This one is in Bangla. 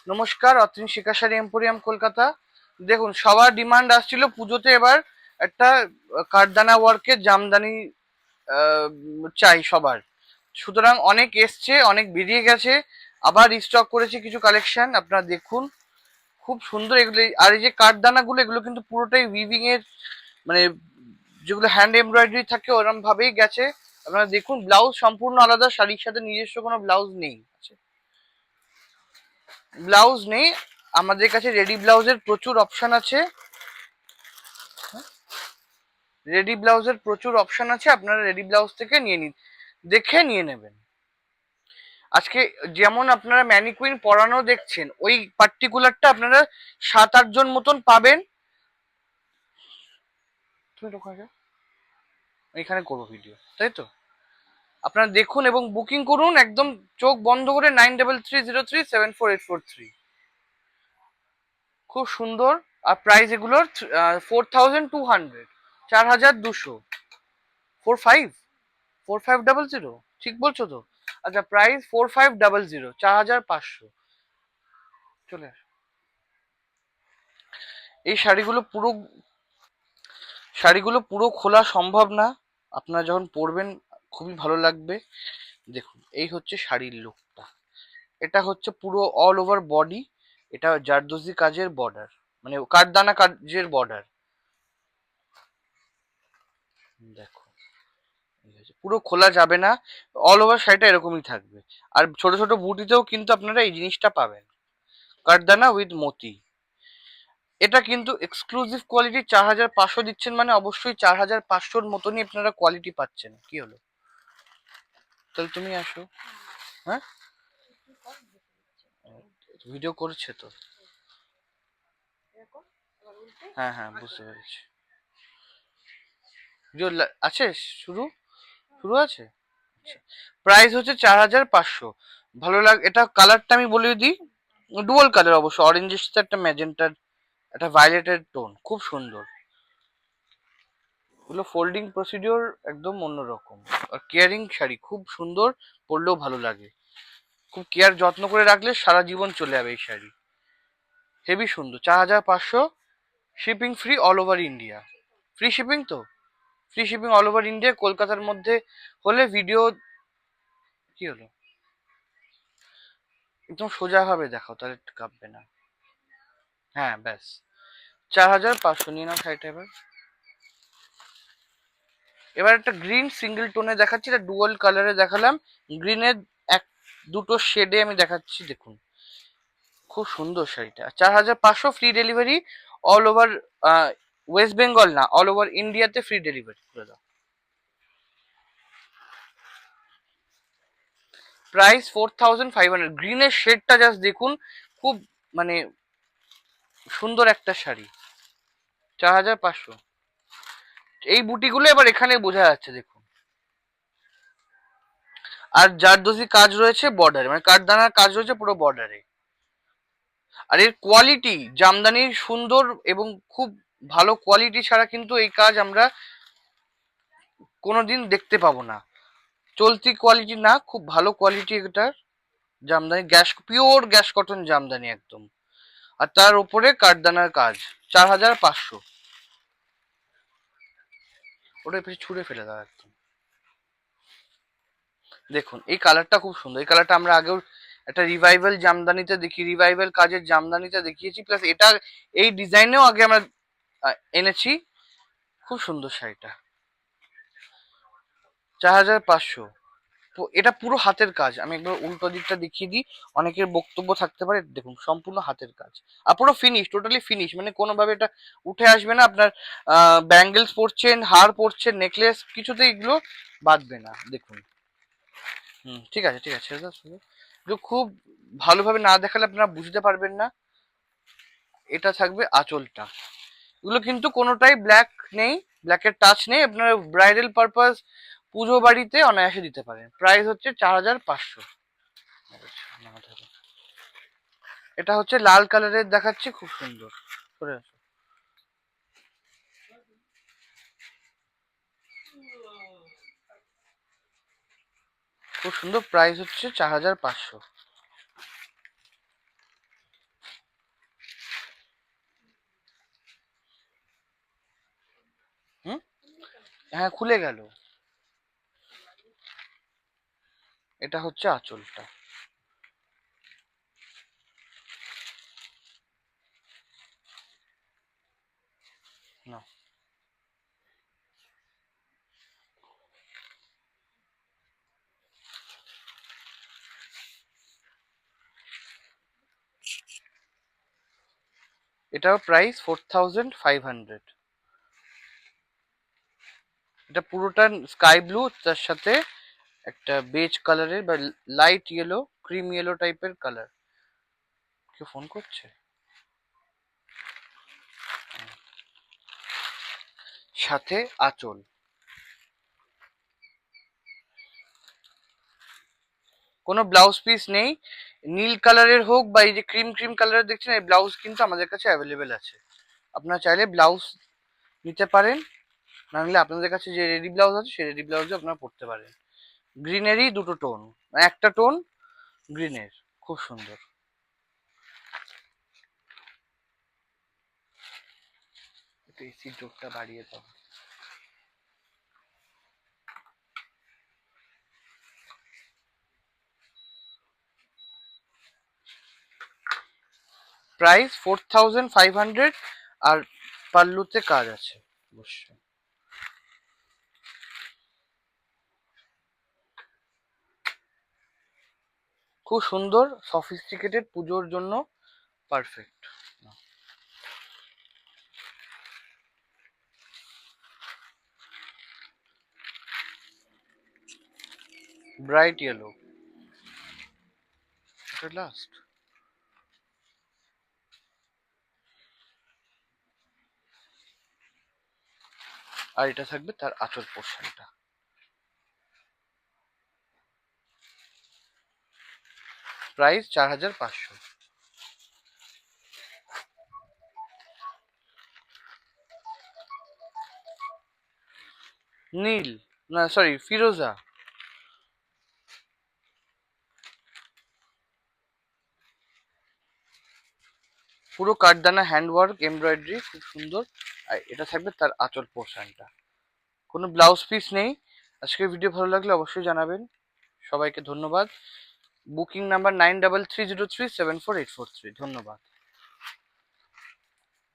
নমস্কার, অত্রিন শিখা শাড়ি এম্পোরিয়াম কলকাতা। দেখুন, সবার ডিমান্ড আসছিল পুজোতে এবার একটা কাঠদানা ওয়ার্কের জামদানি চাই সবার। সুতরাং অনেক এসছে, অনেক বেরিয়ে গেছে, আবার রিস্টক করেছি কিছু কালেকশন, আপনারা দেখুন। খুব সুন্দর এগুলো। আর এই যে কাঠদানাগুলো, এগুলো কিন্তু পুরোটাই উইভিং এর, মানে যেগুলো হ্যান্ড এমব্রয়ডারি থাকে ওরকম ভাবেই গেছে। আপনারা দেখুন, ব্লাউজ সম্পূর্ণ আলাদা, শাড়ির সাথে নিজস্ব কোনো ব্লাউজ নেই। ব্লাউজ নেই, আমাদের কাছে রেডি ব্লাউজের প্রচুর অপশন আছে। রেডি ব্লাউজের প্রচুর অপশন আছে, আপনারা রেডি ব্লাউজ থেকে দেখে নিয়ে নেবেন। আজকে যেমন আপনারা ম্যানিকুইন পরানো দেখছেন, ওই পার্টিকুলারটা আপনারা 7-8 জন মতন পাবেন। তুমি এখানে করবো ভিডিও, তাই তো? আপনারা দেখুন এবং বুকিং করুন একদম চোখ বন্ধ করে 9330374843। খুব সুন্দর। আর প্রাইস এগুলোর 4200, 4200। 4500 ঠিক বলছো তো? আচ্ছা, প্রাইস 4500, 4500। চলে আস। এই শাড়িগুলো পুরো খোলা সম্ভব না, আপনারা যখন পরবেন খুবই ভালো লাগবে। দেখুন, এই হচ্ছে শাড়ির লুকটা। এটা হচ্ছে পুরো অল ওভার বডি, এটা জারদোজি কাজের বর্ডার, মানে কাঠদানা কাজের বর্ডার। দেখো, পুরো খোলা যাবে না, অল ওভার শাড়িটা এরকমই থাকবে। আর ছোট ছোট বুটিতেও কিন্তু আপনারা এই জিনিসটা পাবেন, কাঠদানা উইথ মতি। এটা কিন্তু এক্সক্লুসিভ কোয়ালিটি। 4500 দিচ্ছেন মানে অবশ্যই 4500-র মতনই আপনারা কোয়ালিটি পাচ্ছেন। কি হলো? তাহলে তুমি আসো। হ্যাঁ, ভিডিও করছে তো। হ্যাঁ হ্যাঁ, বুঝতে পেরেছি। ভিডিও আছে, শুরু শুরু আছে। প্রাইস হচ্ছে 4500। ভালো এটা কালারটা আমি বলে দিই, ডুয়াল কালার অবশ্য, অরেঞ্জের সাথে একটা ম্যাজেন্টার, একটা ভায়োলেটের টোন, খুব সুন্দর। এগুলো ফোল্ডিং প্রসিডিওর একদম অন্যরকম। আর কেয়ারিং শাড়ি, খুব সুন্দর, পরলেও ভালো লাগে। খুব কেয়ার যত্ন করে রাখলে সারা জীবন চলে যাবে এই শাড়ি। হেভি সুন্দর। 4500, shipping free all over India. Free shipping তো? Free shipping all over India. কলকাতার মধ্যে হলে ভিডিও। কি হলো? একদম সোজা ভাবে দেখাও, তাহলে কাঁপবে না। হ্যাঁ, ব্যাস। 4500 নিয়ে নাও শাড়িটা। এবার এবার একটা গ্রিন সিঙ্গেল টোনে দেখাচ্ছি, এটা ডুয়াল কালারে দেখালাম। গ্রিনের এক দুটো শেডে আমি দেখাচ্ছি, দেখুন। খুব সুন্দর শাড়িটা। 4500, free delivery all over West Bengal না, অল ওভার ইন্ডিয়াতে ফ্রি ডেলিভারি করে দাও। প্রাইস 4500। গ্রিনের শেডটা জাস্ট দেখুন, খুব মানে সুন্দর একটা শাড়ি। 4500। এই বুটিগুলো এবার এখানে বোঝা যাচ্ছে, দেখুন। আর জারদোজি কাজ রয়েছে বর্ডারে, মানে কাঠদানার কাজ রয়েছে পুরো বর্ডারে। আর এর কোয়ালিটি জামদানির সুন্দর এবং খুব ভালো কোয়ালিটি ছাড়া কিন্তু এই কাজ আমরা কোনোদিন দেখতে পাবো না। চলতি কোয়ালিটি না, খুব ভালো কোয়ালিটি এটার Jamdani. Pure gas cotton Jamdani একদম। আর তার উপরে কাঠদানার কাজ। 4500। ওটা পিছিয়ে ছুঁড়ে ফেলে দাও একদম। দেখুন, এই কালারটা খুব সুন্দর। এই কালারটা আমরা আগেও একটা রিভাইভাল জামদানিতে দেখি, রিভাইভাল কাজের জামদানিতে দেখিয়েছি, প্লাস এটা এই ডিজাইনেও আগে আমরা এনেছি। খুব সুন্দর শাড়িটা। 4500। এটা পুরো হাতের কাজ। আমি একবার উল্টো দিকটা দেখিয়ে দিই, অনেকের বক্তব্য থাকতে পারে। দেখুন, সম্পূর্ণ হাতের কাজ। আর পুরো ফিনিশ, টোটালি ফিনিশ, মানে কোনোভাবে এটা উঠে আসবে না। আপনার ব্যাঙ্গেলস পরছেন, হার পরছেন, নেকলেস, কিছুতেই এগুলো বাঁধবে না। দেখুন। ঠিক আছে ঠিক আছে, এগুলো খুব ভালোভাবে না দেখালে আপনারা বুঝতে পারবেন না। এটা থাকবে আঁচলটা। এগুলো কিন্তু কোনোটাই ব্ল্যাক নেই, ব্ল্যাকের টাচ নেই। আপনারা ব্রাইডাল পারপাস পুজো বাড়িতে অনায়াসে দিতে পারেন। প্রাইস হচ্ছে 4500। এটা হচ্ছে লাল কালারের দেখাচ্ছি, খুব সুন্দর। সরে আসো। খুব সুন্দর, প্রাইস হচ্ছে 4500। হ্যাঁ খুলে গেল। এটা হচ্ছে আঁচলটা। না, এটার প্রাইস 4500। এটা পুরোটা স্কাই ব্লু, তার সাথে একটা বেজ কালারের বা লাইট ইয়েলো, ক্রিম ইয়েলো টাইপের কালার। কেউ ফোন করছে। সাথে আঁচল। কোনো ব্লাউজ পিস নেই। নীল কালারের হোক বা এই যে ক্রিম ক্রিম কালারের দেখছেন, এই ব্লাউজ কিন্তু আমাদের কাছে অ্যাভেলেবেল আছে। আপনারা চাইলে ব্লাউজ নিতে পারেন, না হলে আপনাদের কাছে যে রেডি ব্লাউজ আছে সেই রেডি ব্লাউজও আপনারা পরতে পারেন। গ্রিনেরই দুটো টোন, একটা টোন গ্রিনের, খুব সুন্দর। একটু এসির জোরটা বাড়িয়ে দাও। প্রাইস 4500, আর পাল্লুতে কাজ আছে অবশ্যই। খুব সুন্দর, সফিস্টিকেটেড, পুজোর জন্য পারফেক্ট। ব্রাইট ইয়েলো, এটা লাস্ট। আর এটা থাকবে তার আঁচল পোর্শনটা। প্রাইস 4500। নীল, না সরি ফিরোজা। পুরো কাঠদানা হ্যান্ডওয়ার্ক এমব্রয়ডারি, খুব সুন্দর। আর এটা থাকবে তার আঁচল পোর্শনটা। কোনো ব্লাউজ পিস নেই। আজকের ভিডিও ভালো লাগলে অবশ্যই জানাবেন। সবাইকে ধন্যবাদ। Booking number 9330374843। ধন্যবাদ।